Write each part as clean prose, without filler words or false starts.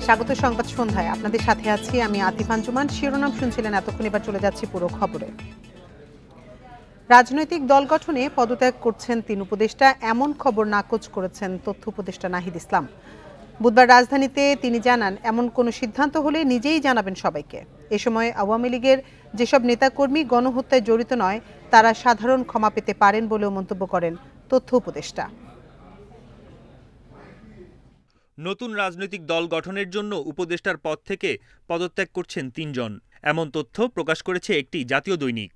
স্বাগত সংবাদ সন্ধ্যায়, আপনাদের সাথে আছি আমি আতিফ আঞ্জুমান। শিরোনাম শুনছিলেন এতক্ষণ, এবার চলে যাচ্ছি পুরো খবরে। রাজনৈতিক দল গঠনে পদত্যাগ করছেন ৩ উপদেষ্টা, এমন খবর নাকচ করেছেন তথ্য উপদেষ্টা নাহিদ ইসলাম। বুধবার রাজধানীতে তিনি জানান, এমন কোনো সিদ্ধান্ত হলে নিজেই জানাবেন সবাইকে। এ সময় আওয়ামী লীগের যেসব নেতাকর্মী গণহত্যায় জড়িত নয়, তারা সাধারণ ক্ষমা পেতে পারেন বলেও মন্তব্য করেন তথ্য উপদেষ্টা। নতুন রাজনৈতিক দল গঠনের জন্য উপদেষ্টার পদ থেকে পদত্যাগ করছেন ৩ জন, এমন তথ্য প্রকাশ করেছে একটি জাতীয় দৈনিক।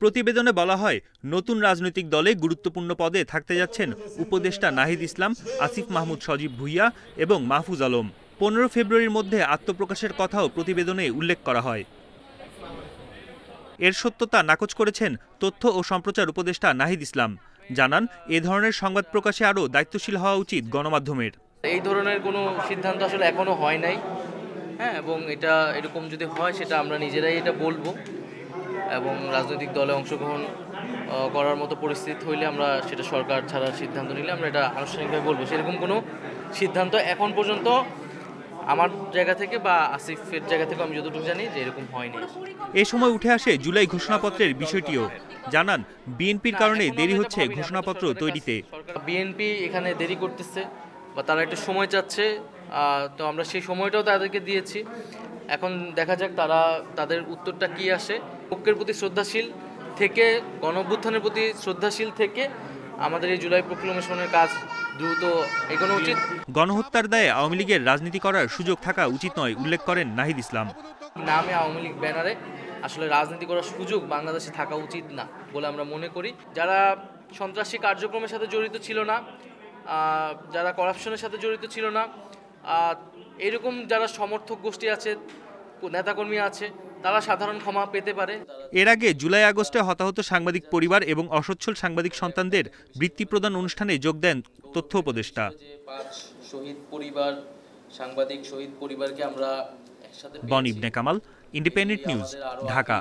প্রতিবেদনে বলা হয়, নতুন রাজনৈতিক দলে গুরুত্বপূর্ণ পদে থাকতে যাচ্ছেন উপদেষ্টা নাহিদ ইসলাম, আসিফ মাহমুদ সজীব ভুইয়া এবং মাহফুজ আলম। 15 ফেব্রুয়ারির মধ্যে আত্মপ্রকাশের কথাও প্রতিবেদনে উল্লেখ করা হয়। এর সত্যতা নাকচ করেছেন তথ্য ও সম্প্রচার উপদেষ্টা নাহিদ ইসলাম। জানান, এ ধরনের সংবাদ প্রকাশে আরও দায়িত্বশীল হওয়া উচিত গণমাধ্যমের। এই ধরনের কোনো সিদ্ধান্ত আসলে এখনো হয় নাই, এবং এটা এরকম যদি হয় সেটা আমরা নিজেরাই এটা বলবো, এবং রাজনৈতিক দলে অংশগ্রহণ করার মতো পরিস্থিতি হইলে আমরা সেটা সরকার ছাড়ার সিদ্ধান্ত নিলে আমরা এটা আনুষ্ঠানিকভাবে বলবো। সেরকম কোনো সিদ্ধান্ত এখন পর্যন্ত আমার জায়গা থেকে বা আসিফের জায়গা থেকে আমি যতটুকু জানি যে এরকম হয়নি। এ সময় উঠে আসে জুলাই ঘোষণাপত্রের বিষয়টিও। জানান, বিএনপির কারণে দেরি হচ্ছে ঘোষণাপত্র তৈরিতে। বিএনপি এখানে দেরি করতেছে বা তারা একটা সময় চাচ্ছে, তো আমরা সেই সময়টাও তাদেরকে দিয়েছি। এখন দেখা যাক তাদের উত্তরটা কি আসে। ঐক্যের প্রতি শ্রদ্ধাশীল থেকে, গণঅভ্যুত্থানের প্রতি শ্রদ্ধাশীল থেকে আমাদের এই জুলাই প্রক্লেমেশনের কাজ দ্রুত এগোনো উচিত। গণহত্যার দায়ে আওয়ামী লীগের রাজনীতি করার সুযোগ থাকা উচিত নয় উল্লেখ করেন নাহিদ ইসলাম। নামে আওয়ামী লীগ ব্যানারে আসলে রাজনীতি করার সুযোগ বাংলাদেশে থাকা উচিত না বলে আমরা মনে করি। যারা সন্ত্রাসী কার্যক্রমের সাথে জড়িত ছিল না, যারা করাপশনের সাথে জড়িত ছিল না, এরকম যারা সমর্থক গোষ্ঠী আছে, নেতাকর্মী আছে, তারা সাধারণ ক্ষমা পেতে পারে। এর আগে জুলাই আগস্টে হতাহত সাংবাদিক পরিবার এবং অসচ্ছল সাংবাদিক সন্তানদের বৃত্তি প্রদান অনুষ্ঠানে যোগ দেন তথ্য উপদেষ্টা। 5 সাংবাদিক শহীদ পরিবারকে আমরা একসাথে। বনি ইবনে কামাল, ইন্ডিপেন্ডেন্ট নিউজ, ঢাকা।